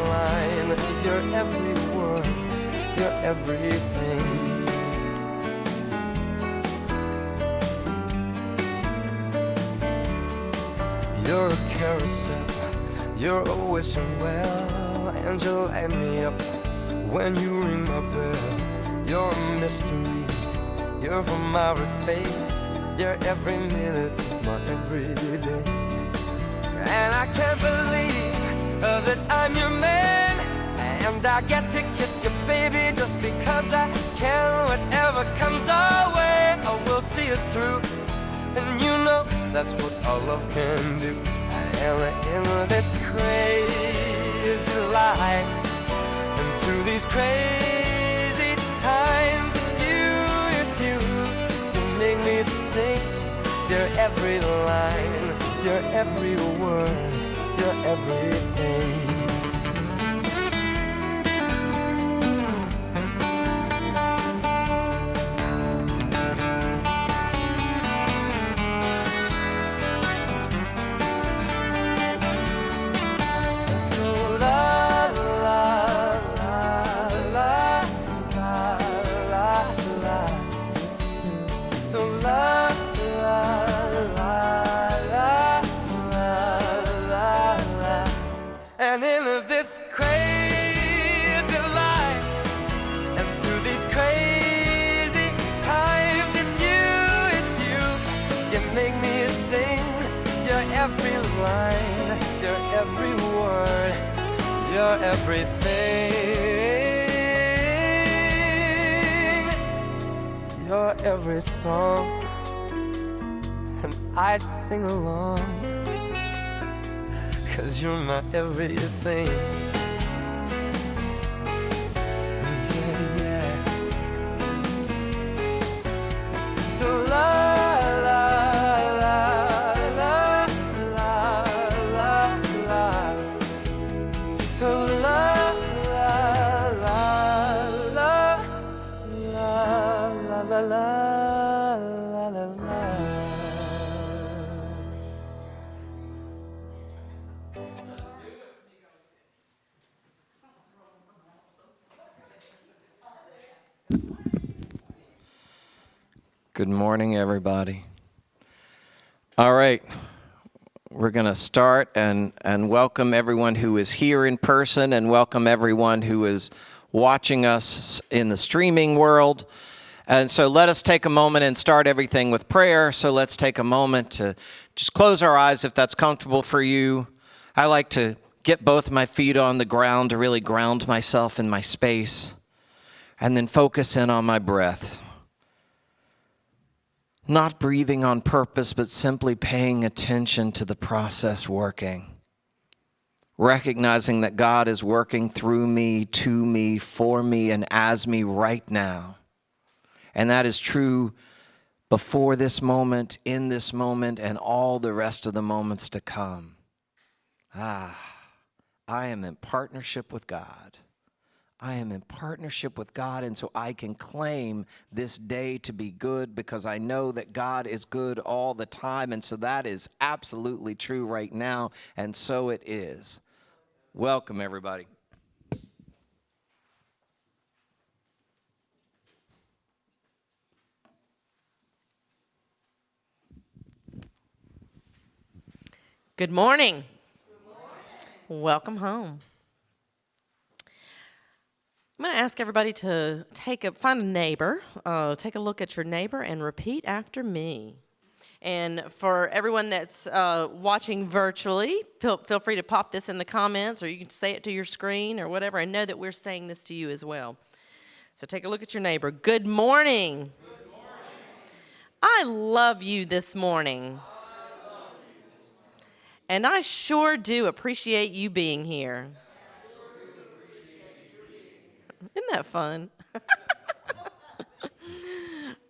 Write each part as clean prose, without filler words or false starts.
line, you're every word, you're everything. You're a carousel, you're a wishing well, and you light me up when you ring my bell. You're a mystery, you're from outer space, you're every minute of my everyday. And I can't believe that I'm your man, and I get to kiss you, baby, just because I can. Whatever comes our way, I will see it through. And you know that's what our love can do. And in this crazy life, and through these crazy times, it's you, you make me sing. You're every line, you're every word, you're everything. And in this crazy life, and through these crazy times, it's you, you make me sing. You're every line, you're every word, you're everything. You're every song, and I sing along, 'cause you're my everything. Yeah, yeah. So la la la la la la la. So la la la la la la la la. Good morning, everybody. All right, we're going to start and welcome everyone who is here in person and welcome everyone who is watching us in the streaming world. And so let us take a moment and start everything with prayer. So let's take a moment to just close our eyes if that's comfortable for you. I like to get both my feet on the ground to really ground myself in my space and then focus in on my breath. Not breathing on purpose, but simply paying attention to the process working. Recognizing that God is working through me, to me, for me, and as me right now. And that is true before this moment, in this moment, and all the rest of the moments to come. I am in partnership with God. I am in partnership with God, and so I can claim this day to be good because I know that God is good all the time, and so that is absolutely true right now, and so it is. Welcome, everybody. Good morning. Good morning. Welcome home. I'm going to ask everybody to find a neighbor, take a look at your neighbor and repeat after me. And for everyone that's watching virtually, feel free to pop this in the comments, or you can say it to your screen or whatever, and know that we're saying this to you as well. So take a look at your neighbor. Good morning. Good morning. I love you this morning. And I sure do appreciate you being here. Isn't that fun?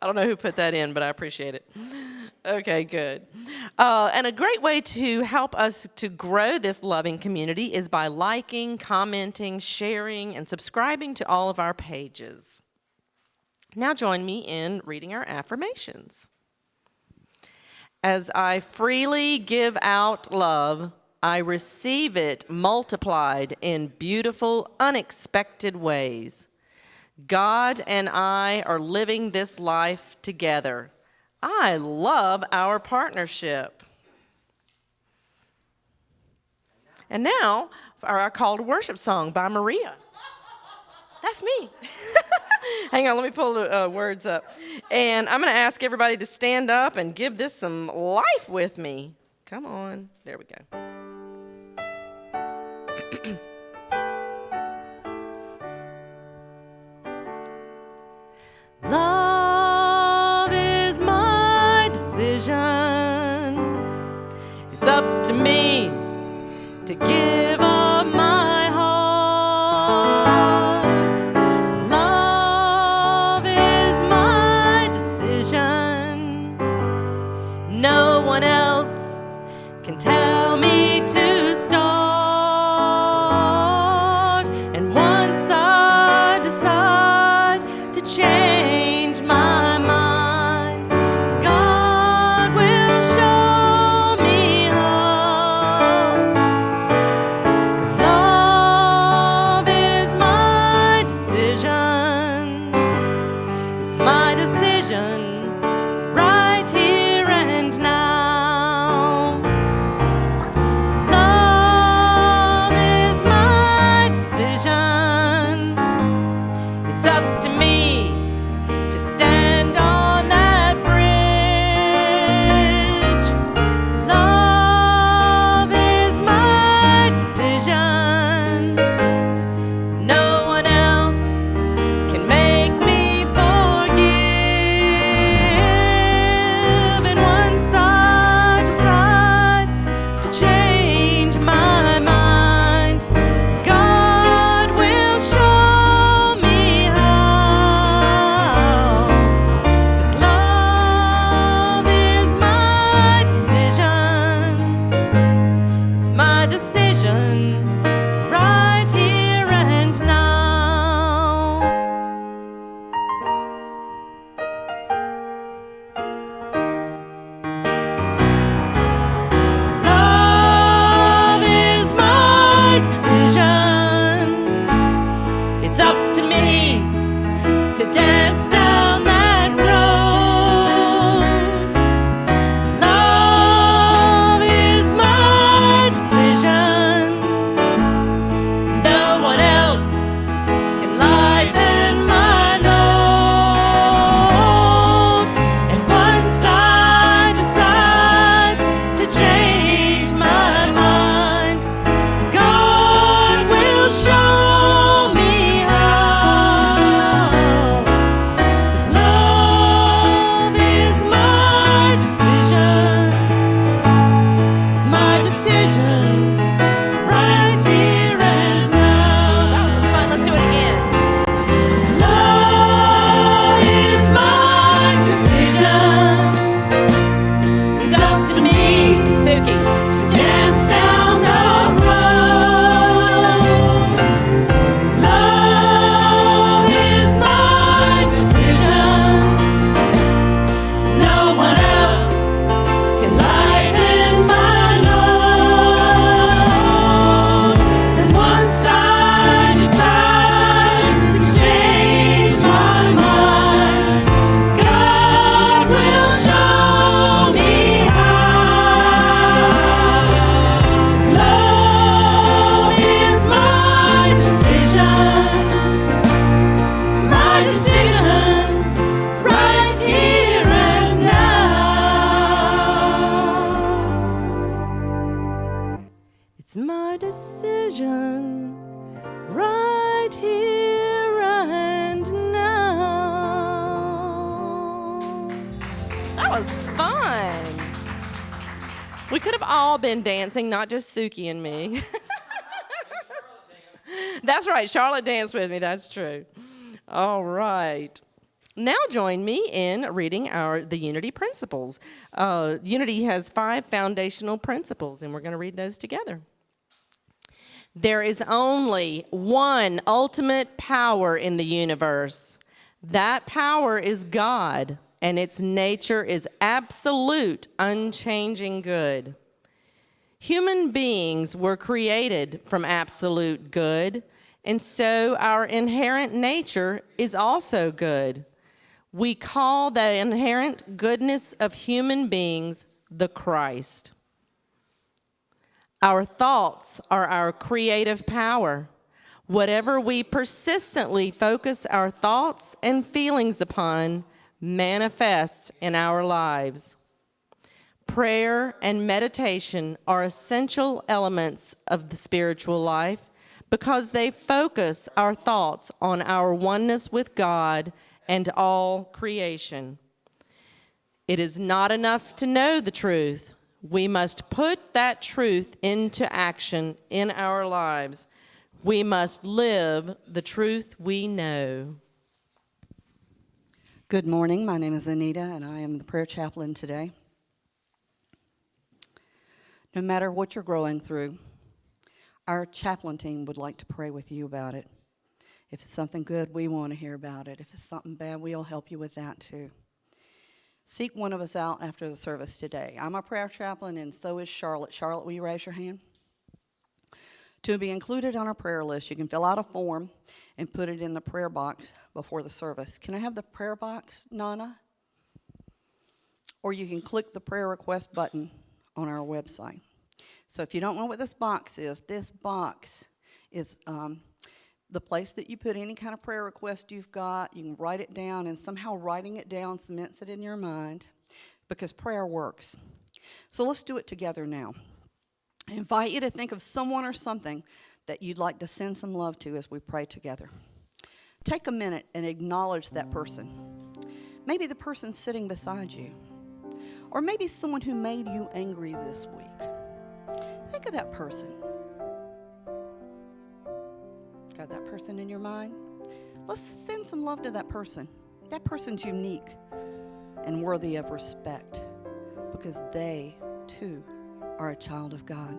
I don't know who put that in, but I appreciate it. Okay, good. And a great way to help us to grow this loving community is by liking, commenting, sharing, and subscribing to all of our pages. Now join me in reading our affirmations. As I freely give out love, I receive it multiplied in beautiful, unexpected ways. God and I are living this life together. I love our partnership. And now for our call to worship song by Maria. That's me. Hang on, let me pull the words up. And I'm going to ask everybody to stand up and give this some life with me. Come on. There we go. Love is my decision. It's up to me to give up my heart. Love is my decision. No one else can tell me to start. And once I decide to change my mind, God will show me how. 'Cause love is my decision. It's my decision right here and now. Love is my decision. It's up to me to stand on that bridge. Love is my decision. No one else can make me forgive. And once I decide to change my mind, God will show me how. 'Cause love is my decision. It's my decision right here and now. Love is my decision. It's up to me to dance down that road. Love is my decision. No one else can lighten my load. And once I decide to change my mind, God will show me how. 'Cause love is my decision. It's my decision right here and now. That was fun. Let's do it again. Love is my decision. It's up to me, Suki, to dance down the road. Love is my decision. No one else can lighten my load. And once I decide to change my mind, God will show me how. 'Cause love is my decision. It's my decision right here and now. It's my decision right here and now. That was fun. We could have all been dancing, not just Suki and me. That's right, Charlotte danced with me, that's true. All right. Now join me in reading the Unity principles. Unity has 5 foundational principles, and we're going to read those together. There is only one ultimate power in the universe. That power is God, and its nature is absolute, unchanging good. Human beings were created from absolute good, and so our inherent nature is also good. We call the inherent goodness of human beings the Christ. Our thoughts are our creative power. Whatever we persistently focus our thoughts and feelings upon manifests in our lives. Prayer and meditation are essential elements of the spiritual life because they focus our thoughts on our oneness with God and all creation. It is not enough to know the truth. We must put that truth into action in our lives. We must live the truth we know. Good morning. My name is Anita, and I am the prayer chaplain today. No matter what you're going through, our chaplain team would like to pray with you about it. If it's something good, we want to hear about it. If it's something bad, we'll help you with that too. Seek one of us out after the service today. I'm a prayer chaplain, and so is Charlotte. Charlotte, will you raise your hand? To be included on our prayer list, you can fill out a form and put it in the prayer box before the service. Can I have the prayer box, Nana? Or you can click the prayer request button on our website. So if you don't know what this box is the place that you put any kind of prayer request you've got. You can write it down, and somehow writing it down cements it in your mind because prayer works. So let's do it together now. I invite you to think of someone or something that you'd like to send some love to as we pray together. Take a minute and acknowledge that person. Maybe the person sitting beside you, or maybe someone who made you angry this week. Think of that person. Got that person in your mind? Let's send some love to that person. That person's unique and worthy of respect because they, too, are a child of God.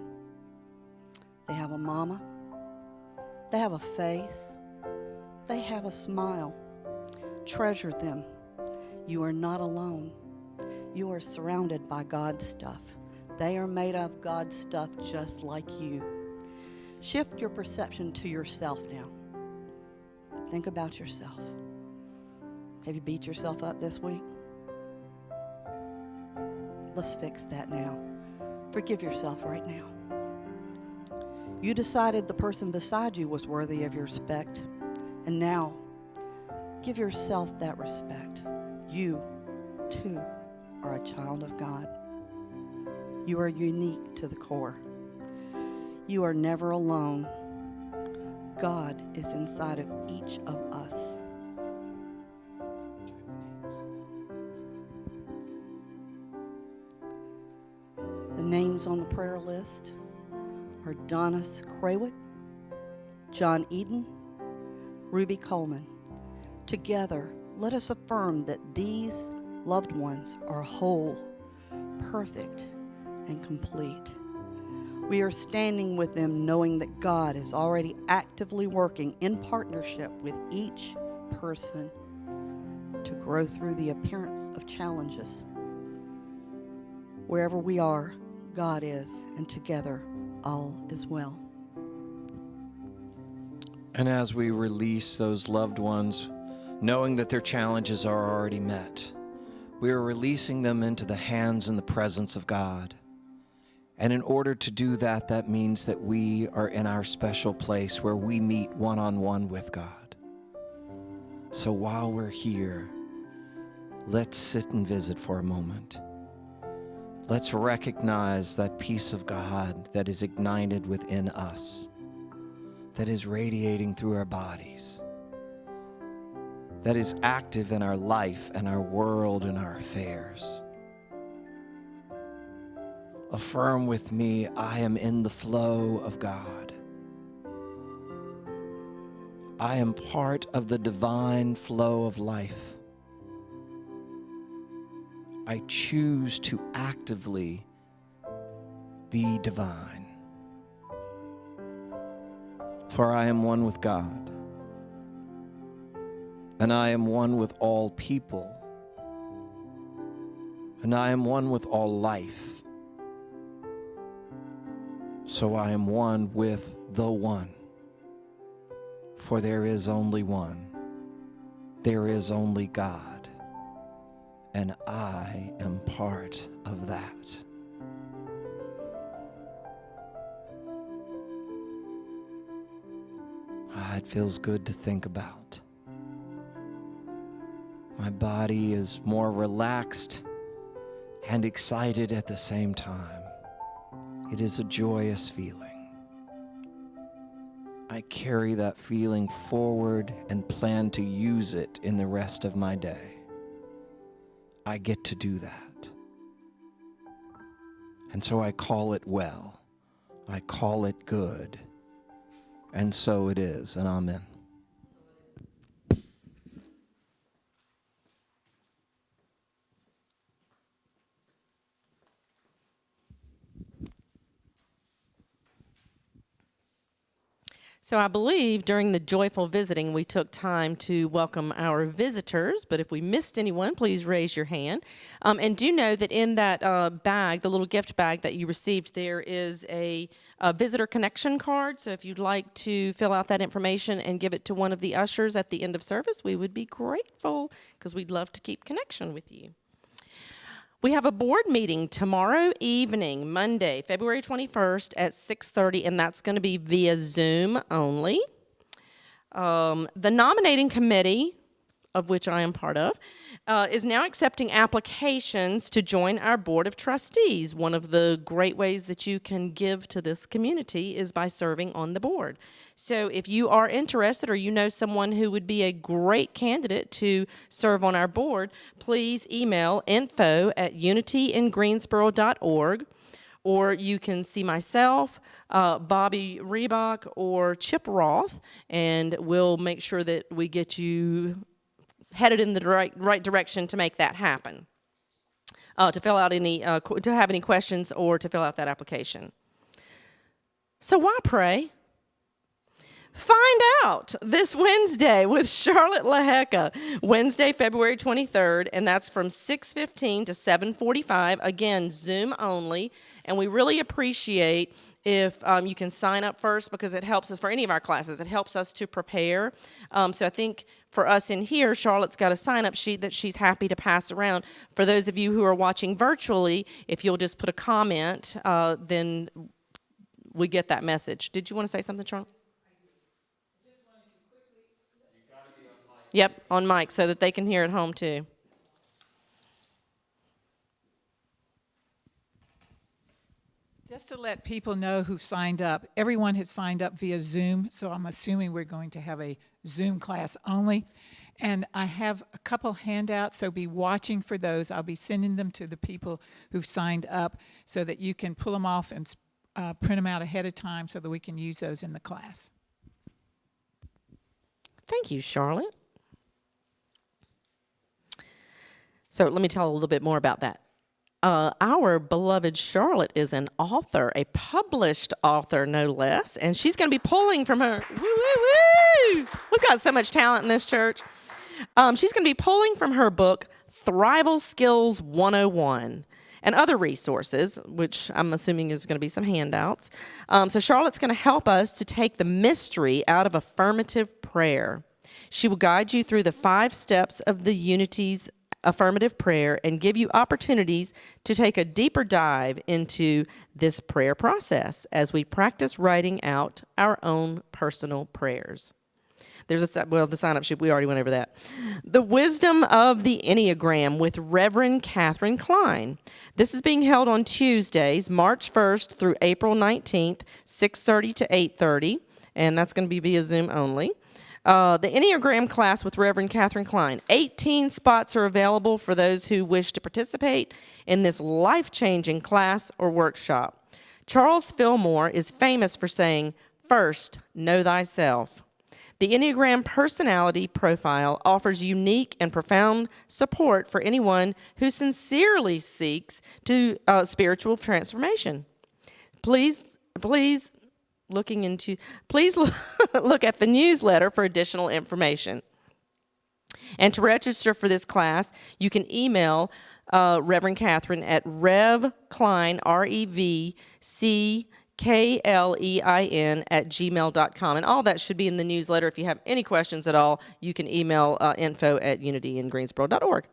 They have a mama. They have a face. They have a smile. Treasure them. You are not alone. You are surrounded by God's stuff. They are made of God's stuff just like you. Shift your perception to yourself now. Think about yourself. Have you beat yourself up this week? Let's fix that now. Forgive yourself right now. You decided the person beside you was worthy of your respect, and now give yourself that respect. You, too, are a child of God. You are unique to the core. You are never alone. God is inside of each of us. The names on the prayer list are Donis Krawick, John Eden, Ruby Coleman. Together, let us affirm that these loved ones are whole, perfect, and complete. We are standing with them knowing that God is already actively working in partnership with each person to grow through the appearance of challenges. Wherever we are, God is, and together all is well. And as we release those loved ones, knowing that their challenges are already met, we are releasing them into the hands and the presence of God. And in order to do that, that means that we are in our special place where we meet one-on-one with God. So while we're here, let's sit and visit for a moment. Let's recognize that peace of God that is ignited within us, that is radiating through our bodies, that is active in our life and our world and our affairs. Affirm with me, I am in the flow of God. I am part of the divine flow of life. I choose to actively be divine. For I am one with God, and I am one with all people, and I am one with all life. So I am one with the one. For there is only one. There is only God. And I am part of that. It feels good to think about. My body is more relaxed and excited at the same time. It is a joyous feeling. I carry that feeling forward and plan to use it in the rest of my day. I get to do that. And so I call it well. I call it good. And so it is, and amen. So I believe during the joyful visiting, we took time to welcome our visitors. But if we missed anyone, please raise your hand. And do know that in that bag, the little gift bag that you received, there is a visitor connection card. So if you'd like to fill out that information and give it to one of the ushers at the end of service, we would be grateful because we'd love to keep connection with you. We have a board meeting tomorrow evening, Monday, February 21st at 6:30, and that's going to be via Zoom only. The nominating committee, of which I am part of, is now accepting applications to join our Board of Trustees. One of the great ways that you can give to this community is by serving on the board. So if you are interested or you know someone who would be a great candidate to serve on our board, please email info@unityingreensboro.org, or you can see myself, Bobby Reebok, or Chip Roth, and we'll make sure that we get you headed in the right direction to make that happen. To fill out any, to have any questions or to fill out that application. So why pray? Find out this Wednesday with Charlotte LaHecca, Wednesday, February 23rd, and that's from 6:15 to 7:45. Again, Zoom only, and we really appreciate if you can sign up first because it helps us for any of our classes. It helps us to prepare. So I think for us in here, Charlotte's got a sign-up sheet that she's happy to pass around. For those of you who are watching virtually, if you'll just put a comment, then we get that message. Did you want to say something, Charlotte? Yep, on mic so that they can hear at home too. Just to let people know who signed up, everyone has signed up via Zoom, so I'm assuming we're going to have a Zoom class only. And I have a couple handouts, so be watching for those. I'll be sending them to the people who've signed up so that you can pull them off and print them out ahead of time so that we can use those in the class. Thank you, Charlotte. So let me tell a little bit more about that. Our beloved Charlotte is an author, a published author, no less, and she's going to be pulling from her, we've got so much talent in this church. She's going to be pulling from her book, Thrival Skills 101, and other resources, which I'm assuming is going to be some handouts. So Charlotte's going to help us to take the mystery out of affirmative prayer. She will guide you through the 5 steps of the Unity's affirmative prayer and give you opportunities to take a deeper dive into this prayer process as we practice writing out our own personal prayers. There's the sign-up sheet, we already went over that. The Wisdom of the Enneagram with Reverend Catherine Klein. This is being held on Tuesdays, March 1st through April 19th, 6:30 to 8:30, and that's going to be via Zoom only. The Enneagram class with Reverend Catherine Klein. 18 spots are available for those who wish to participate in this life-changing class or workshop. Charles Fillmore is famous for saying, "First, know thyself." The Enneagram personality profile offers unique and profound support for anyone who sincerely seeks to spiritual transformation. Please look at the newsletter for additional information. And to register for this class, you can email Reverend Catherine at revklein, REVCLEIN klein@gmail.com. And all that should be in the newsletter. If you have any questions at all, you can email info@unityingreensboro.org.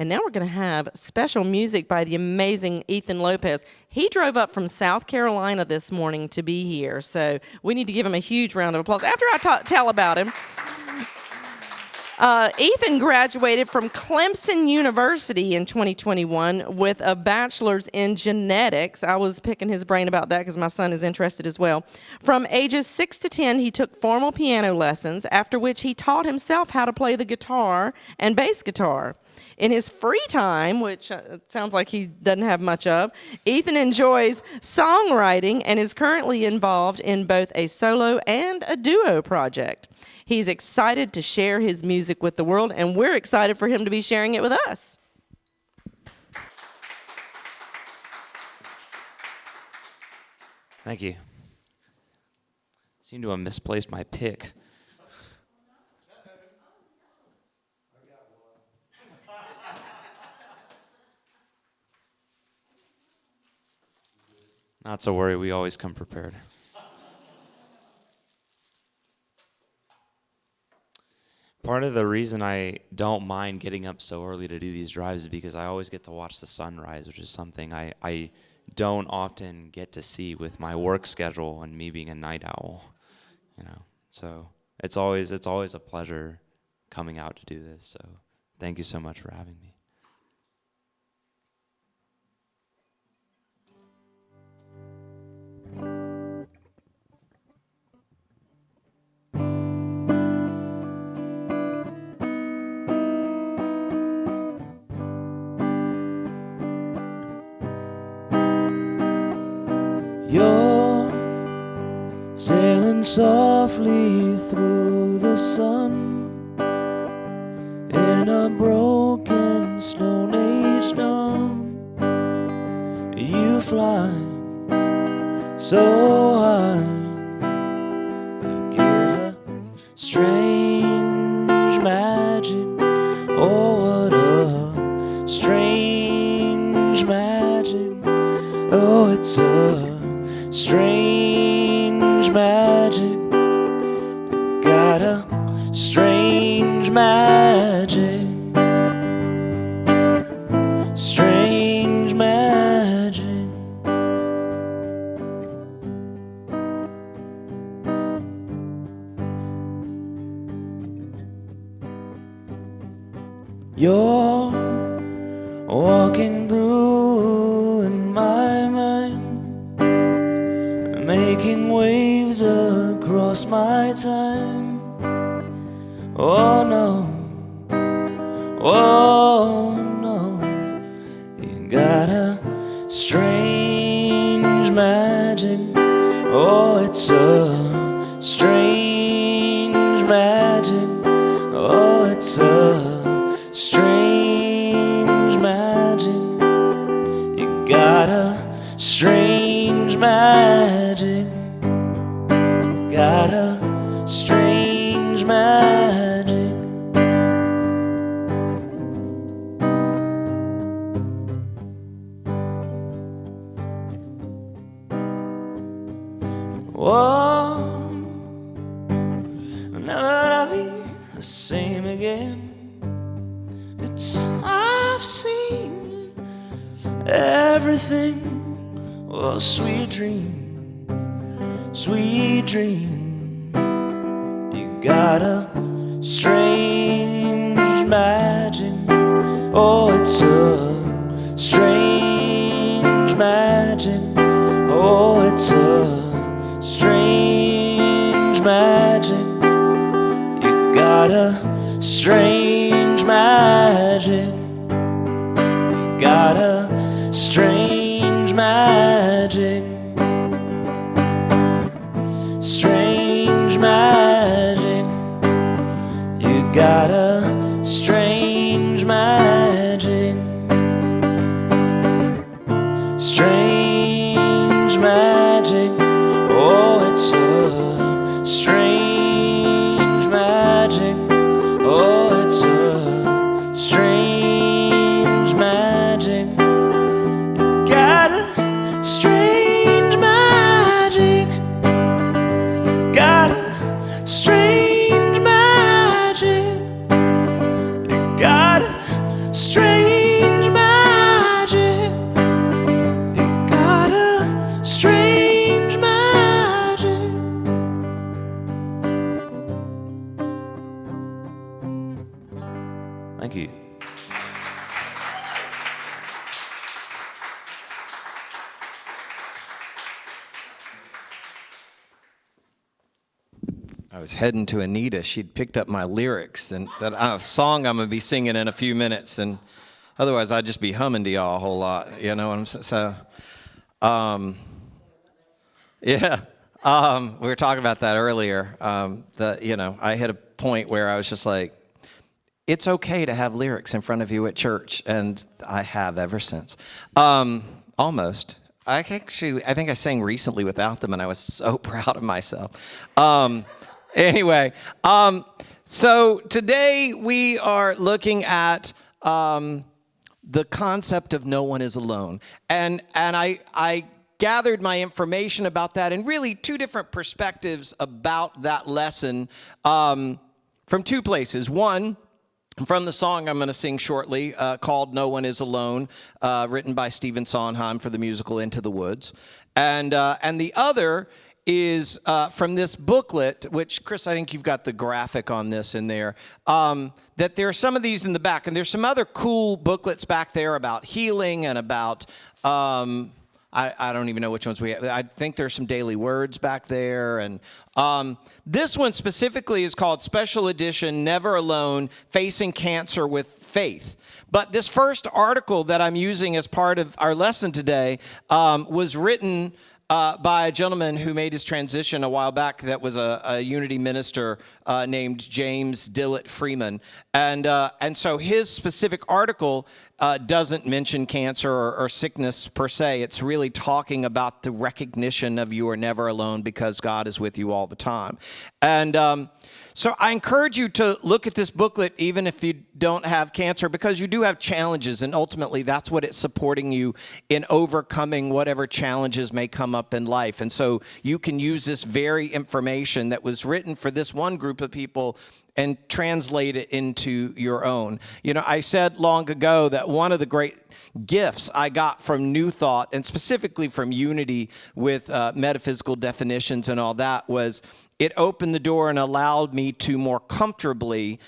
And now we're going to have special music by the amazing Ethan Lopez. He drove up from South Carolina this morning to be here, so we need to give him a huge round of applause. After I tell about him, Ethan graduated from Clemson University in 2021 with a bachelor's in genetics. I was picking his brain about that because my son is interested as well. From ages 6 to 10, he took formal piano lessons, after which he taught himself how to play the guitar and bass guitar. In his free time, which sounds like he doesn't have much of, Ethan enjoys songwriting and is currently involved in both a solo and a duo project. He's excited to share his music with the world, and we're excited for him to be sharing it with us. Thank you. Seem to have misplaced my pick. Not to worry, we always come prepared. Part of the reason I don't mind getting up so early to do these drives is because I always get to watch the sunrise, which is something I don't often get to see with my work schedule and me being a night owl. So it's always a pleasure coming out to do this. So thank you so much for having me. You're sailing softly through the sun in a broken Stone Age dawn. You fly so high, I get a strange magic. Oh, what a strange magic. Oh, it's a strange magic. Got a strange magic. Strange magic. You're walking through in my mind, making waves across my time. Oh no, oh no, you got a strange magic. Oh, it's a strange magic. Oh, it's a strange magic. You got a strange magic. Got a strange magic. Whoa, never I'll be the same again. I've seen everything. Oh, sweet dream, sweet dream. You got a strange magic. Oh, it's a strange magic. Oh, it's a strange magic. You got a strange magic. You got a strange magic. Strange magic. You got a strange magic. Strange magic. Oh, it's a strange magic. Oh, it's a strange magic. You got a strange magic. strange magic. Thank you. I was heading to Anita. She'd picked up my lyrics and that song I'm going to be singing in a few minutes. And otherwise, I'd just be humming to y'all a whole lot, you know what I'm saying? So, yeah. We were talking about that earlier. I hit a point where I was just like, it's okay to have lyrics in front of you at church. And I have ever since. Almost. I think I sang recently without them, and I was so proud of myself. Anyway, so today we are looking at the concept of no one is alone. And I gathered my information about that and really two different perspectives about that lesson from two places. One, from the song I'm going to sing shortly called No One Is Alone, written by Stephen Sondheim for the musical Into the Woods. And the other is from this booklet, which, Chris, I think you've got the graphic on this in there, that there are some of these in the back. And there's some other cool booklets back there about healing and about, I don't even know which ones we have. I think there's some daily words back there. And this one specifically is called Special Edition, Never Alone, Facing Cancer with Faith. But this first article that I'm using as part of our lesson today was written by a gentleman who made his transition a while back that was a Unity minister named James Dillett Freeman. And so his specific article doesn't mention cancer or sickness per se. It's really talking about the recognition of you are never alone because God is with you all the time. And so I encourage you to look at this booklet even if you don't have cancer, because you do have challenges, and ultimately that's what it's supporting you in overcoming whatever challenges may come up in life. And so you can use this very information that was written for this one group of people and translate it into your own. You know, I said long ago that one of the great gifts I got from New Thought, and specifically from Unity with metaphysical definitions and all that, was it opened the door and allowed me to more comfortably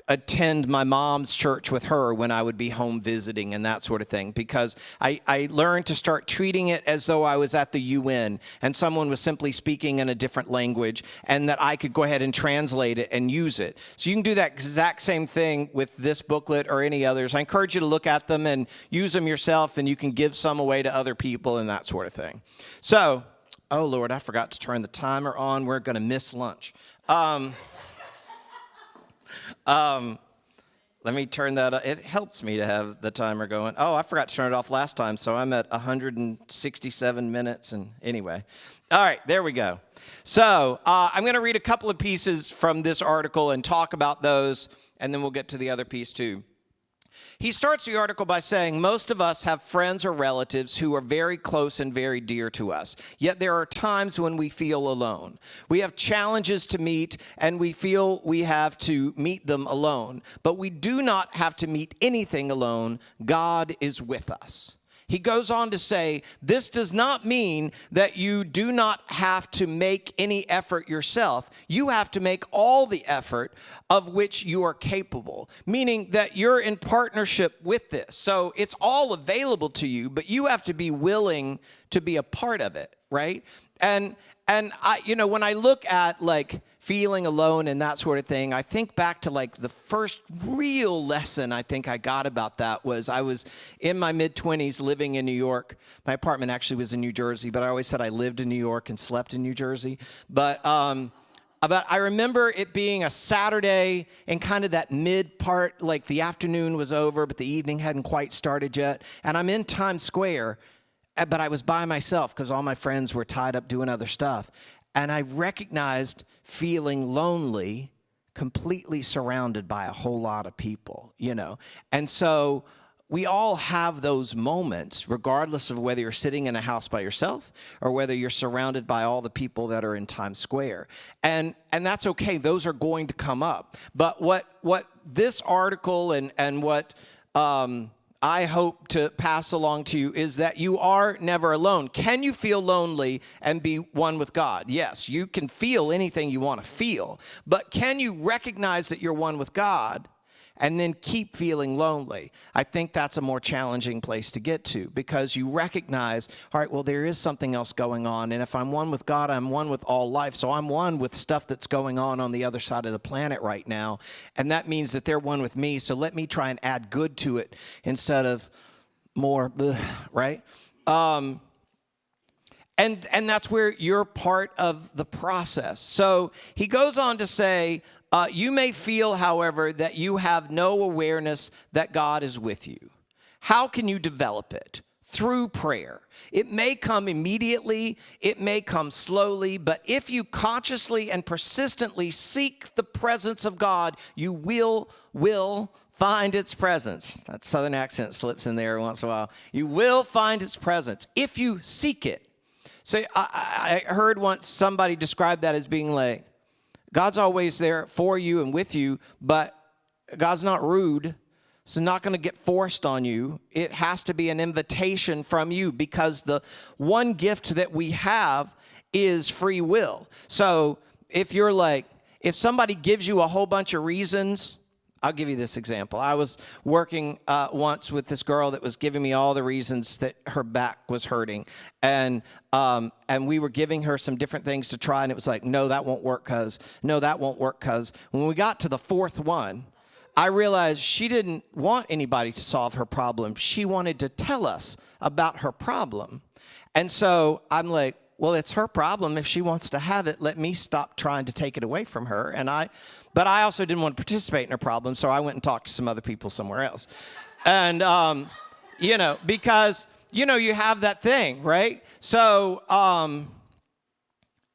attend my mom's church with her when I would be home visiting and that sort of thing, because I learned to start treating it as though I was at the UN and someone was simply speaking in a different language, and that I could go ahead and translate it and use it. So you can do that exact same thing with this booklet or any others. I encourage you to look at them and use them yourself, and you can give some away to other people and that sort of thing. So, oh Lord, I forgot to turn the timer on. We're going to miss lunch. Let me turn that up. It helps me to have the timer going. Oh, I forgot to turn it off last time, so I'm at 167 minutes. And anyway, all right, there we go. So I'm going to read a couple of pieces from this article and talk about those, and then we'll get to the other piece too. He starts the article by saying, most of us have friends or relatives who are very close and very dear to us, yet there are times when we feel alone. We have challenges to meet, and we feel we have to meet them alone. But we do not have to meet anything alone. God is with us. He goes on to say, this does not mean that you do not have to make any effort yourself. You have to make all the effort of which you are capable, meaning that you're in partnership with this. So it's all available to you, but you have to be willing to be a part of it, right? And I, you know, when I look at like feeling alone and that sort of thing, I think back to like the first real lesson I think I got about that was I was in my mid-20s living in New York. My apartment actually was in New Jersey, but I always said I lived in New York and slept in New Jersey. But I remember it being a Saturday and kind of that mid part, like the afternoon was over, but the evening hadn't quite started yet. And I'm in Times Square, but I was by myself because all my friends were tied up doing other stuff. And I recognized feeling lonely, completely surrounded by a whole lot of people, you know. And so we all have those moments, regardless of whether you're sitting in a house by yourself or whether you're surrounded by all the people that are in Times Square. And that's okay. Those are going to come up. But what this article and what I hope to pass along to you is that you are never alone. Can you feel lonely and be one with God? Yes, you can feel anything you want to feel, but can you recognize that you're one with God and then keep feeling lonely? I think that's a more challenging place to get to, because you recognize, all right, well, there is something else going on. And if I'm one with God, I'm one with all life. So I'm one with stuff that's going on the other side of the planet right now. And that means that they're one with me. So let me try and add good to it instead of more, bleh, right? And that's where you're part of the process. So he goes on to say, you may feel, however, that you have no awareness that God is with you. How can you develop it? Through prayer. It may come immediately, it may come slowly, but if you consciously and persistently seek the presence of God, you will find its presence. That southern accent slips in there once in a while. You will find its presence if you seek it. So I heard once somebody describe that as being like, God's always there for you and with you, but God's not rude. It's not going to get forced on you. It has to be an invitation from you, because the one gift that we have is free will. So if you're like, if somebody gives you a whole bunch of reasons, I'll give you this example. I was working once with this girl that was giving me all the reasons that her back was hurting. And we were giving her some different things to try, and it was like, no, that won't work because, no, that won't work because. When we got to the fourth one, I realized she didn't want anybody to solve her problem. She wanted to tell us about her problem. And so I'm like, well, it's her problem. If she wants to have it, let me stop trying to take it away from her. But I also didn't want to participate in her problem, so I went and talked to some other people somewhere else. And, because, you have that thing, right? So,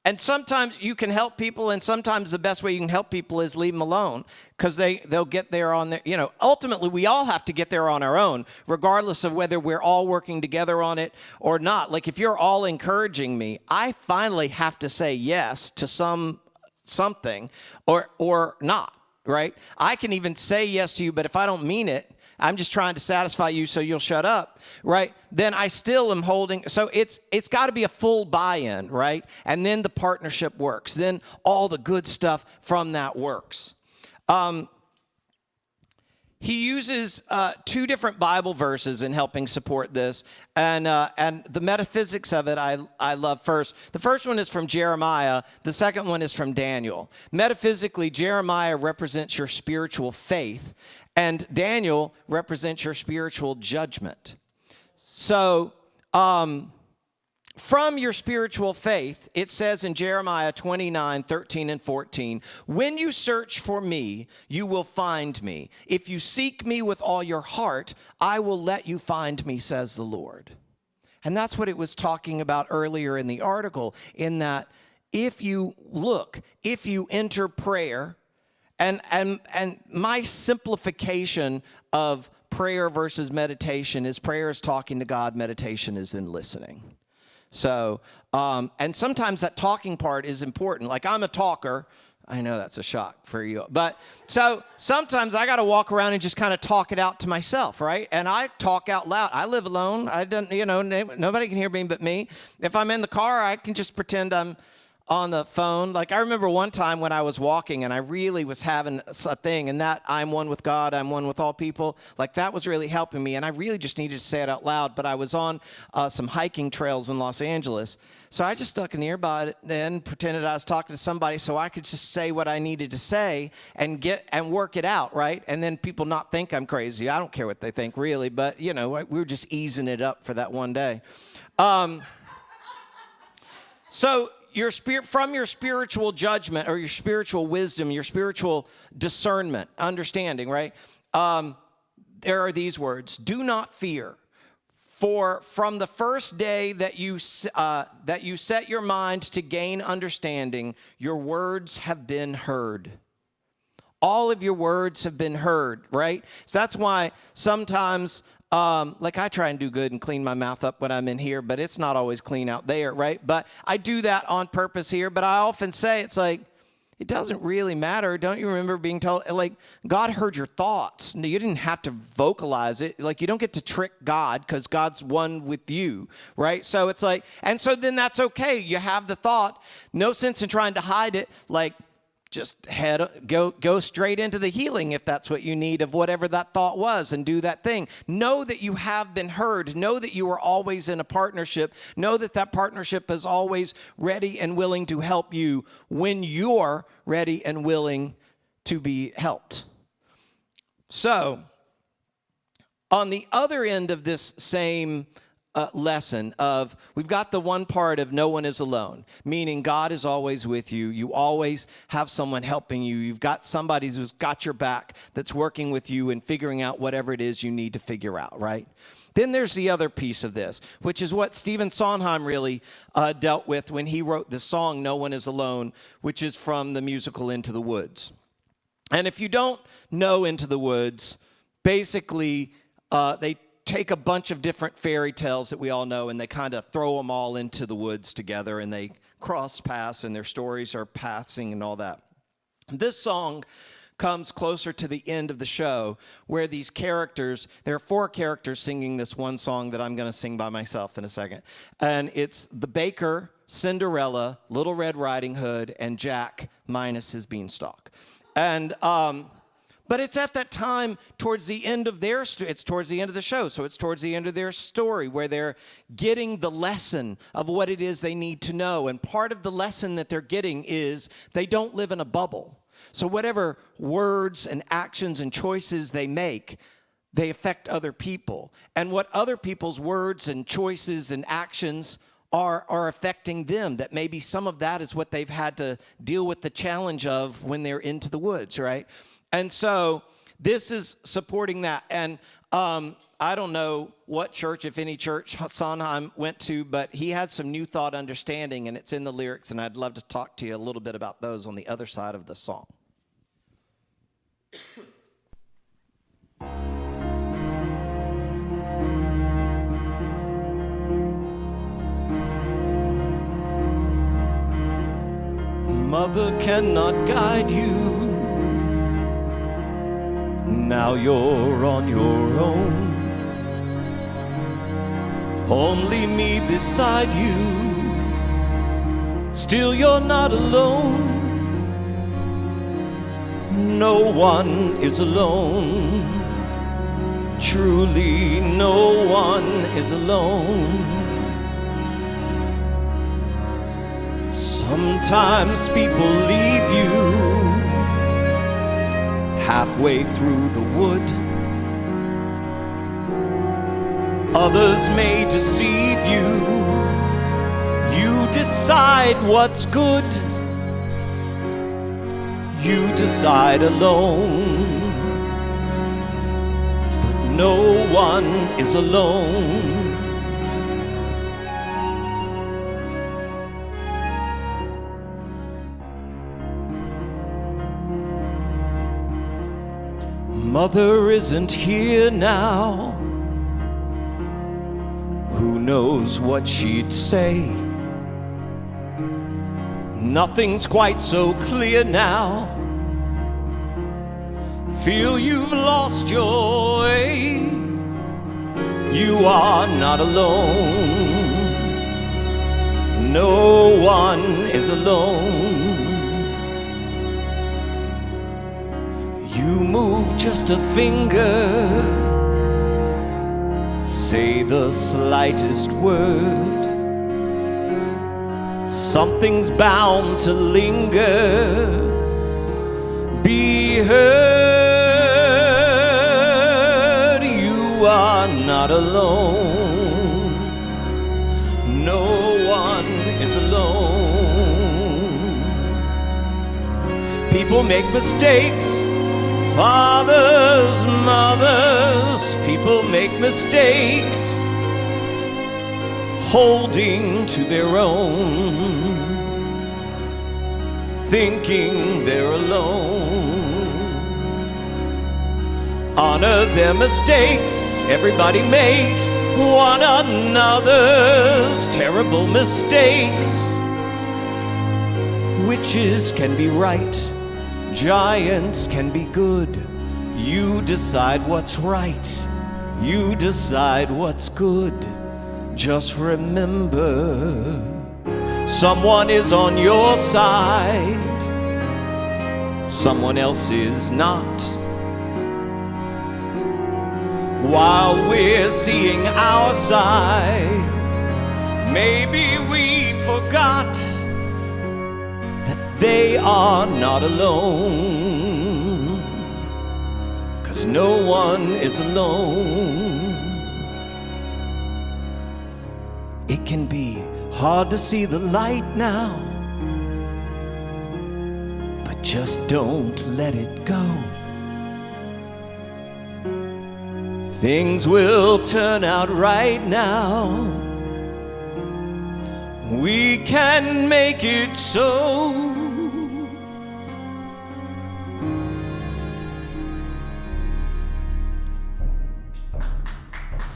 and sometimes you can help people, and sometimes the best way you can help people is leave them alone, because they'll get there on their, ultimately we all have to get there on our own, regardless of whether we're all working together on it or not. Like if you're all encouraging me, I finally have to say yes to something or not, right? I can even say yes to you, but if I don't mean it, I'm just trying to satisfy you so you'll shut up, right? Then I still am holding. So it's got to be a full buy-in, right? And then the partnership works. Then all the good stuff from that works. He uses two different Bible verses in helping support this, and the metaphysics of it I love first. The first one is from Jeremiah. The second one is from Daniel. Metaphysically, Jeremiah represents your spiritual faith, and Daniel represents your spiritual judgment. So, from your spiritual faith, it says in Jeremiah 29:13 and 14, when you search for me, you will find me. If you seek me with all your heart, I will let you find me, says the Lord. And that's what it was talking about earlier in the article, in that if you look, if you enter prayer, and my simplification of prayer versus meditation is prayer is talking to God, meditation is then listening. So, and sometimes that talking part is important. Like I'm a talker. I know that's a shock for you. But so sometimes I got to walk around and just kind of talk it out to myself, right? And I talk out loud. I live alone. I don't, nobody can hear me but me. If I'm in the car, I can just pretend I'm on the phone. Like I remember one time when I was walking and I really was having a thing, and that I'm one with God, I'm one with all people, like that was really helping me, and I really just needed to say it out loud. But I was on some hiking trails in Los Angeles, so I just stuck an earbud in, pretended I was talking to somebody so I could just say what I needed to say and work it out, right? And then people not think I'm crazy. I don't care what they think really, but we were just easing it up for that one day. So from your spiritual judgment or your spiritual wisdom, your spiritual discernment, understanding, right? There are these words: do not fear, for from the first day that you set your mind to gain understanding, your words have been heard. All of your words have been heard, right? So that's why sometimes like I try and do good and clean my mouth up when I'm in here, but it's not always clean out there, right? But I do that on purpose here. But I often say, it's like, It doesn't really matter. Don't you remember being told, like, God heard your thoughts. No, you didn't have to vocalize it. Like, you don't get to trick God because God's one with you, right? So it's like, and so then that's okay. You have the thought. No sense in trying to hide it. Like, just go straight into the healing if that's what you need of whatever that thought was, and do that thing. Know that you have been heard. Know that you are always in a partnership. Know that that partnership is always ready and willing to help you when you're ready and willing to be helped. So, on the other end of this same lesson of, we've got the one part of no one is alone, meaning God is always with you. You always have someone helping you. You've got somebody who's got your back that's working with you and figuring out whatever it is you need to figure out, right? Then there's the other piece of this, which is what Stephen Sondheim really dealt with when he wrote the song No One Is Alone, which is from the musical Into the Woods. And if you don't know Into the Woods, basically they take a bunch of different fairy tales that we all know, and they kind of throw them all into the woods together, and they cross paths, and their stories are passing and all that. This song comes closer to the end of the show, where these characters, there are 4 characters singing this one song that I'm going to sing by myself in a second. And it's the baker, Cinderella, Little Red Riding Hood, and Jack minus his beanstalk. And but it's at that time towards the end of it's towards the end of the show, so it's towards the end of their story where they're getting the lesson of what it is they need to know. And part of the lesson that they're getting is they don't live in a bubble. So whatever words and actions and choices they make, they affect other people. And what other people's words and choices and actions are affecting them, that maybe some of that is what they've had to deal with the challenge of when they're into the woods, right? And so this is supporting that. And I don't know what church, if any church, Sondheim went to, but he had some New Thought understanding, and it's in the lyrics, and I'd love to talk to you a little bit about those on the other side of the song. Mother cannot guide you. Now you're on your own. Only me beside you. Still you're not alone. No one is alone. Truly no one is alone. Sometimes people leave you halfway through the wood. Others may deceive you. You decide what's good. You decide alone. But no one is alone. Mother isn't here now. Who knows what she'd say? Nothing's quite so clear now. Feel you've lost your way. You are not alone. No one is alone. You move just a finger, say the slightest word. Something's bound to linger, be heard. You are not alone. No one is alone. People make mistakes. Fathers, mothers, people make mistakes, holding to their own, thinking they're alone. Honor their mistakes, everybody makes one another's terrible mistakes. Witches can be right, giants can be good. You decide what's right, you decide what's good. Just remember, someone is on your side, someone else is not. While we're seeing our side, maybe we forgot that they are not alone, 'cause no one is alone. It can be hard to see the light now, but just don't let it go. Things will turn out right now. We can make it so.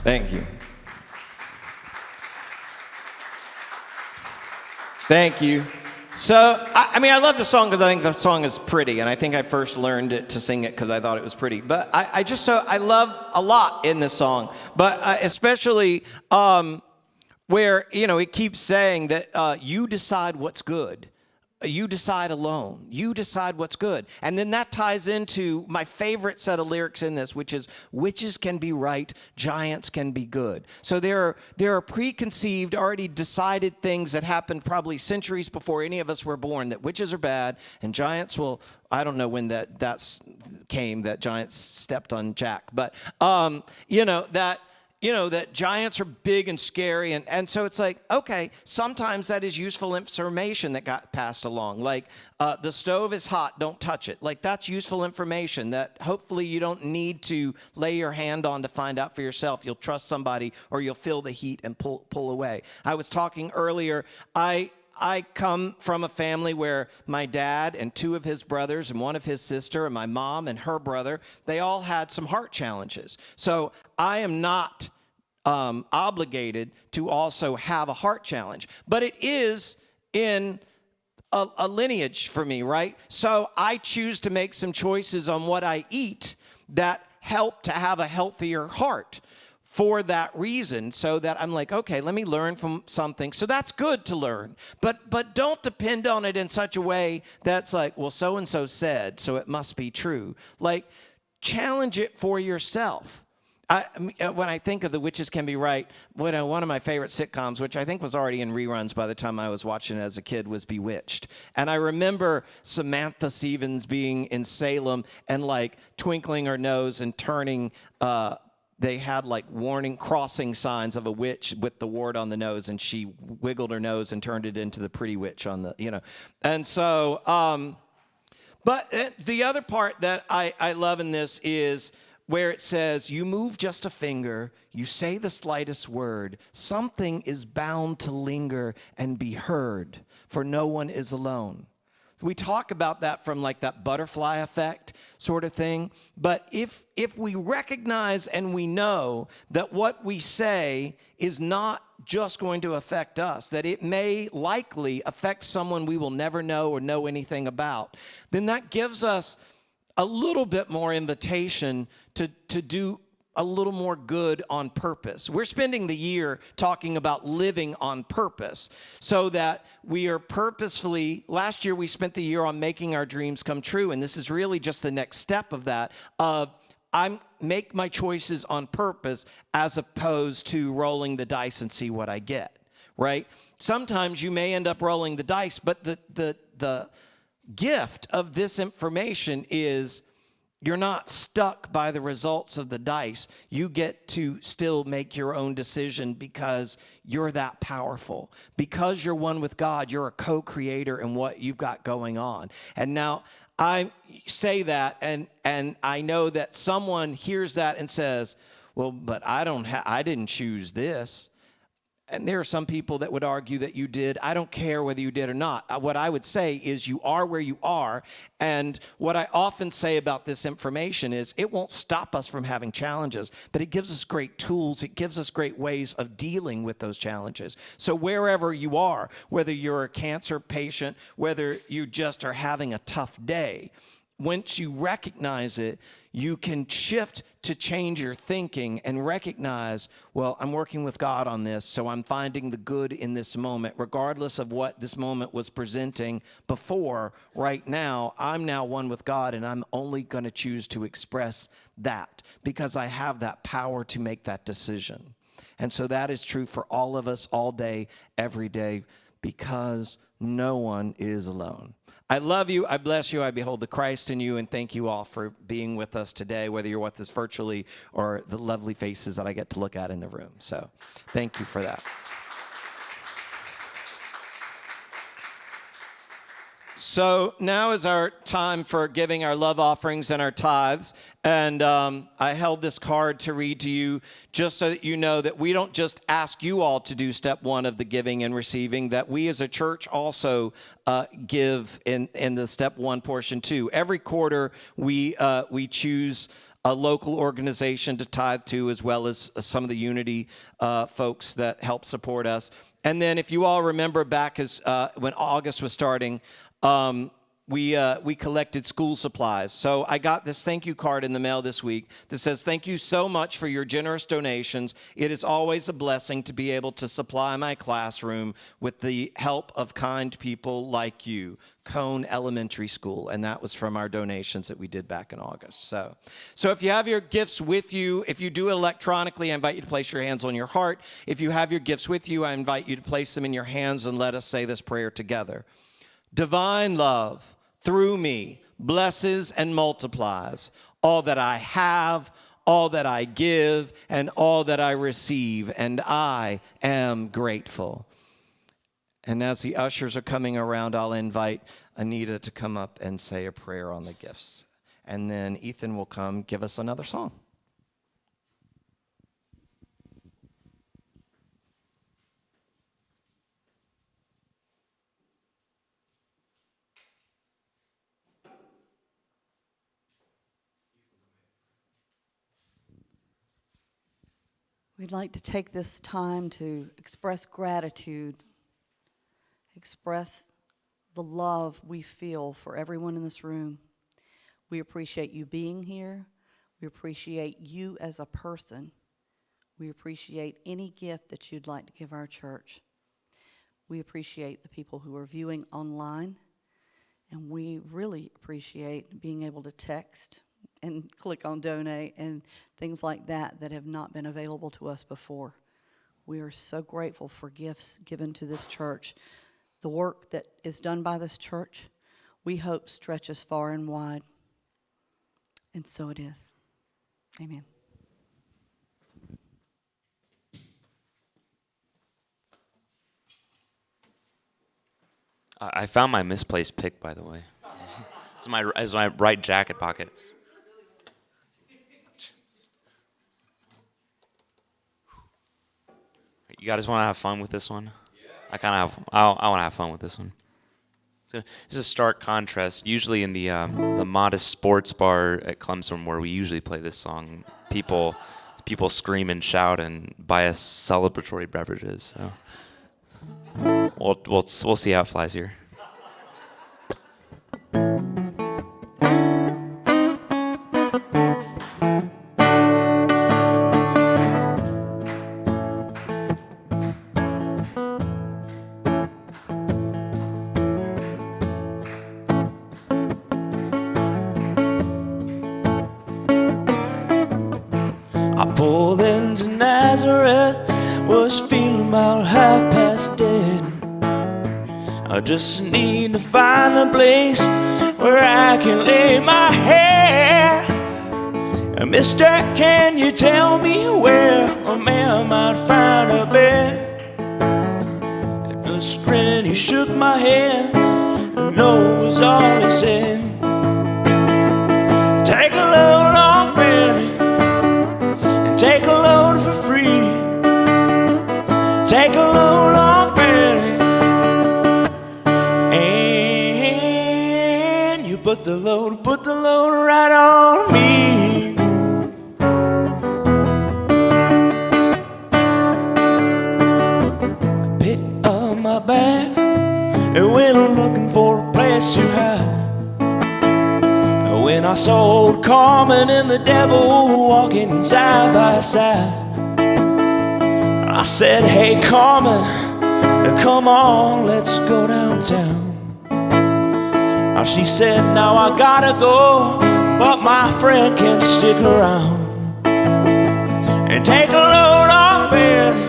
Thank you. Thank you. So, I mean, I love the song because I think the song is pretty, and I think I first learned it to sing it because I thought it was pretty. But I love a lot in this song, but especially where, you know, it keeps saying that you decide what's good. You decide alone. You decide what's good. And then that ties into my favorite set of lyrics in this, which is witches can be right, giants can be good. So there are preconceived, already decided things that happened probably centuries before any of us were born, that witches are bad and giants will, I don't know when that came, that giants stepped on Jack, but that giants are big and scary. And so it's like, okay, sometimes that is useful information that got passed along. Like, the stove is hot, don't touch it. Like, that's useful information that hopefully you don't need to lay your hand on to find out for yourself. You'll trust somebody or you'll feel the heat and pull away. I was talking earlier, I come from a family where my dad and two of his brothers and one of his sister and my mom and her brother, they all had some heart challenges. So I am not obligated to also have a heart challenge, but it is in a lineage for me, right? So I choose to make some choices on what I eat that help to have a healthier heart. For that reason, so that I'm like, okay, let me learn from something. So that's good to learn, but don't depend on it in such a way that's like, well, so-and-so said, so it must be true. Like, challenge it for yourself. When I think of The Witches Can Be Right, one of my favorite sitcoms, which I think was already in reruns by the time I was watching it as a kid, was Bewitched. And I remember Samantha Stevens being in Salem and like twinkling her nose and turning, they had like warning crossing signs of a witch with the wart on the nose, and she wiggled her nose and turned it into the pretty witch on the, you know. And so, but the other part that I love in this is where it says, you move just a finger, you say the slightest word, something is bound to linger and be heard, for no one is alone. We talk about that from like that butterfly effect sort of thing. But if we recognize and we know that what we say is not just going to affect us, that it may likely affect someone we will never know or know anything about, then that gives us a little bit more invitation to do a little more good on purpose. We're spending the year talking about living on purpose so that we are purposefully, last year we spent the year on making our dreams come true, and this is really just the next step of that, I make my choices on purpose as opposed to rolling the dice and see what I get, right? Sometimes you may end up rolling the dice, but the gift of this information is you're not stuck by the results of the dice. You get to still make your own decision because you're that powerful. Because you're one with God, you're a co-creator in what you've got going on. And now I say that, and I know that someone hears that and says, well, but I didn't choose this. And there are some people that would argue that you did. I don't care whether you did or not. What I would say is you are where you are. And what I often say about this information is it won't stop us from having challenges, but it gives us great tools. It gives us great ways of dealing with those challenges. So wherever you are, whether you're a cancer patient, whether you just are having a tough day, once you recognize it, you can shift to change your thinking and recognize, well, I'm working with God on this, so I'm finding the good in this moment, regardless of what this moment was presenting before. Right now, I'm now one with God, and I'm only going to choose to express that because I have that power to make that decision. And so that is true for all of us all day, every day, because no one is alone. I love you. I bless you. I behold the Christ in you. And thank you all for being with us today, whether you're with us virtually or the lovely faces that I get to look at in the room. So thank you for that. So now is our time for giving our love offerings and our tithes. And I held this card to read to you just so that you know that we don't just ask you all to do step one of the giving and receiving, that we as a church also give in the step one portion too. Every quarter we choose a local organization to tithe to, as well as some of the Unity folks that help support us. And then if you all remember back as when August was starting, we collected school supplies. So I got this thank you card in the mail this week that says, thank you so much for your generous donations. It is always a blessing to be able to supply my classroom with the help of kind people like you. Cone Elementary School. And that was from our donations that we did back in August. So if you have your gifts with you, if you do it electronically, I invite you to place your hands on your heart. If you have your gifts with you, I invite you to place them in your hands and let us say this prayer together. Divine love, through me, blesses and multiplies all that I have, all that I give, and all that I receive, and I am grateful. And as the ushers are coming around, I'll invite Anita to come up and say a prayer on the gifts. And then Ethan will come give us another song. We'd like to take this time to express gratitude, express the love we feel for everyone in this room. We appreciate you being here. We appreciate you as a person. We appreciate any gift that you'd like to give our church. We appreciate the people who are viewing online, and we really appreciate being able to text and click on donate and things like that that have not been available to us before. We are so grateful for gifts given to this church. The work that is done by this church, we hope stretches far and wide. And so it is. Amen. I found my misplaced pick, by the way. It's in my right jacket pocket. You guys want to have fun with this one? I want to have fun with this one. It's a stark contrast. Usually in the modest sports bar at Clemson, where we usually play this song, people scream and shout and buy us celebratory beverages. So we'll see how it flies here. I pulled into Nazareth, was feeling about half past dead. I just need to find a place where I can lay my head. Mister, can you tell me where a man might find a bed? And just grinning, he shook my hand, and no was all he said. Take a load off, Annie. Take a load for free. Take a put the load right on me. I picked up my bag and went looking for a place to hide. When I saw old Carmen and the devil walking side by side, I said, hey Carmen, come on, let's go downtown. Now she said, now I gotta go, but my friend can stick around and take a load off Betty,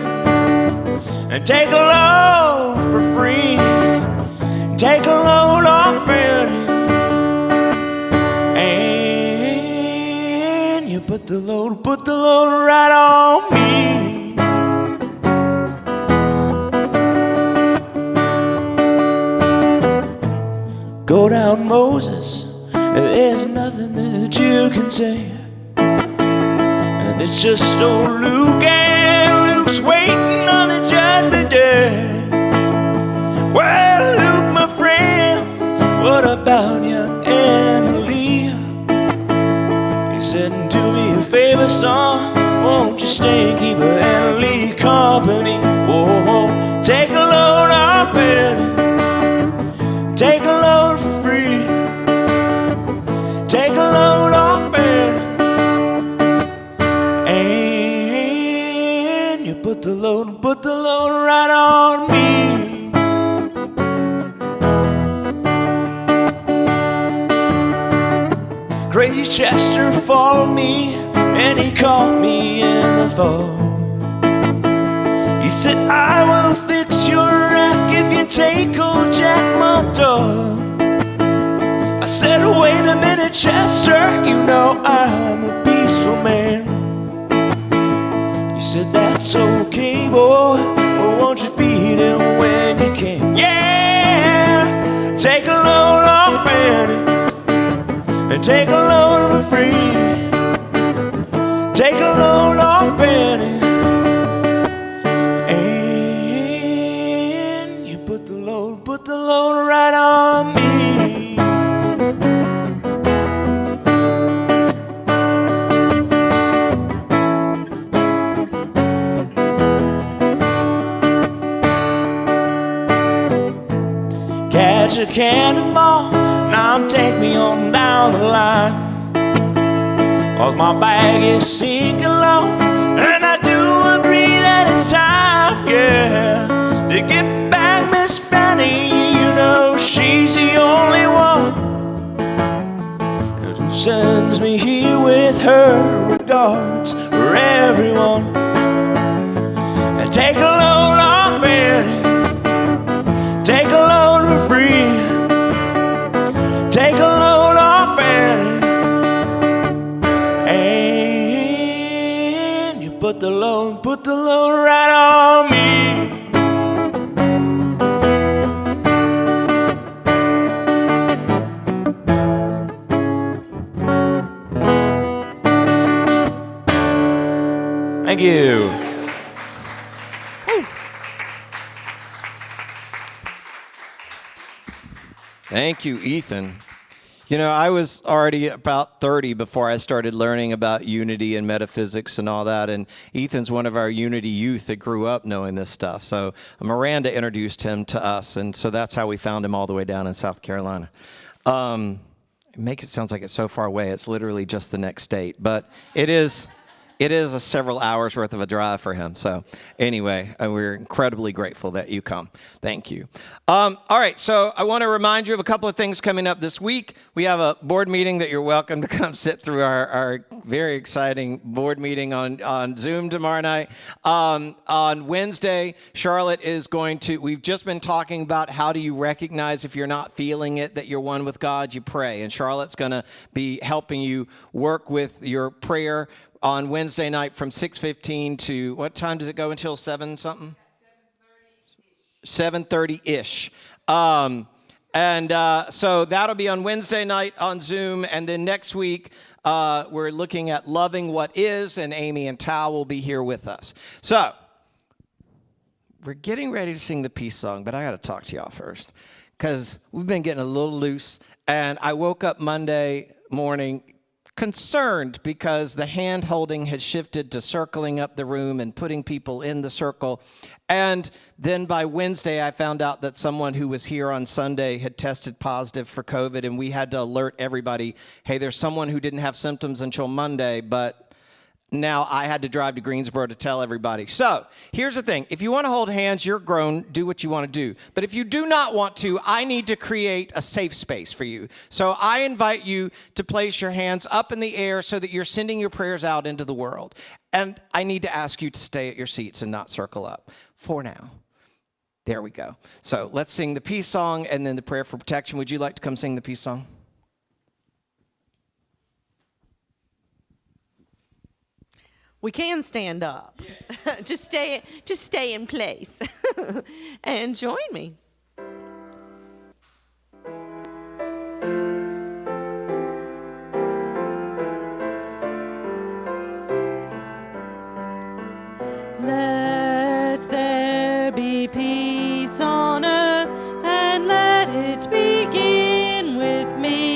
and take a load for free, take a load off Betty, and you put the load right on me. Go down, Moses, there's nothing that you can say. And it's just old Luke, and Luke's waiting on the judgment day. Well, Luke, my friend, what about young Annalie? He said, do me a favor, son, won't you stay and keep Annalie company? Oh, take a load off Annie, take a load for free, take a load off Betty, and you put the load right on me. Crazy Chester followed me and he caught me in the phone. He said, I will fix your rack if you take old Jack, my dog. I said, wait a minute, Chester, you know I'm a peaceful man. He said, that's okay, boy, but won't you beat him when you can? Yeah, take a load off Betty, and take a load for free, take a load off Betty, and you put the load right on me. Catch a cannonball, now take me on down the line, 'cause my bag is sinking low, and I do agree that it's time, yeah, to get back Miss Fanny. You know she's the only one who sends me here with her regards for everyone. And take a load off Betty, take a load for free, take a load off Betty, and you put the load right on me. Thank you. Thank you, Ethan. You know, I was already about 30 before I started learning about unity and metaphysics and all that, and Ethan's one of our unity youth that grew up knowing this stuff. So Miranda introduced him to us, and so that's how we found him all the way down in South Carolina. Make it sound like it's so far away. It's literally just the next state, but it is a several hours worth of a drive for him. So anyway, we're incredibly grateful that you come. Thank you. All right, so I want to remind you of a couple of things coming up this week. We have a board meeting that you're welcome to come sit through our very exciting board meeting on Zoom tomorrow night. On Wednesday, Charlotte is going to, we've just been talking about how do you recognize if you're not feeling it, that you're one with God, you pray. And Charlotte's going to be helping you work with your prayer on Wednesday night from 6:15 to, what time does it go until 7 something? 7:30-ish. So that'll be on Wednesday night on Zoom. And then next week, we're looking at Loving What Is, and Amy and Tal will be here with us. So we're getting ready to sing the peace song, but I got to talk to y'all first. because we've been getting a little loose. And I woke up Monday morning concerned because the hand holding had shifted to circling up the room and putting people in the circle. And then by Wednesday, I found out that someone who was here on Sunday had tested positive for COVID, and we had to alert everybody, hey, there's someone who didn't have symptoms until Monday, but now I had to drive to Greensboro to tell everybody. So here's the thing. If you want to hold hands, you're grown, do what you want to do. But if you do not want to, I need to create a safe space for you. So I invite you to place your hands up in the air so that you're sending your prayers out into the world. And I need to ask you to stay at your seats and not circle up for now. There we go. So let's sing the peace song and then the prayer for protection. Would you like to come sing the peace song? We can stand up. Yes. just stay in place and join me. Let there be peace on earth, and let it begin with me.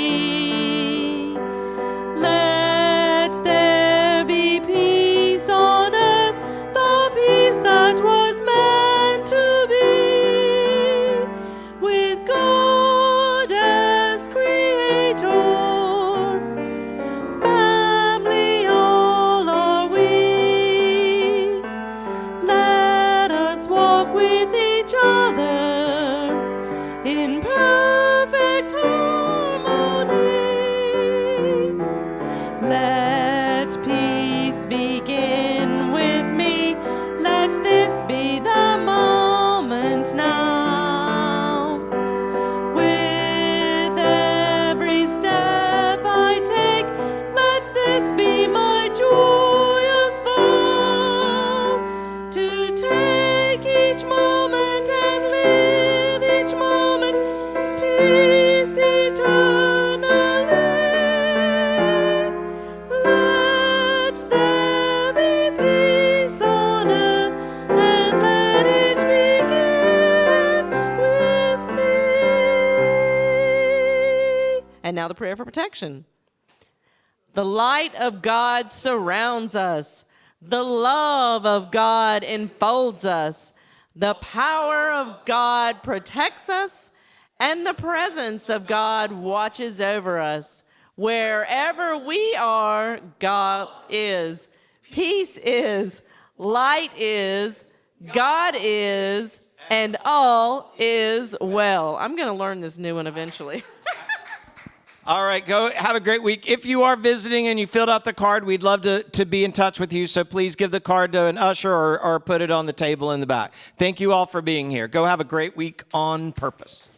And now the prayer for protection. The light of God surrounds us. The love of God enfolds us. The power of God protects us. And the presence of God watches over us. Wherever we are, God is. Peace is. Light is. God is. And all is well. I'm going to learn this new one eventually. All right, go have a great week. If you are visiting and you filled out the card, we'd love to be in touch with you. So please give the card to an usher or put it on the table in the back. Thank you all for being here. Go have a great week on purpose.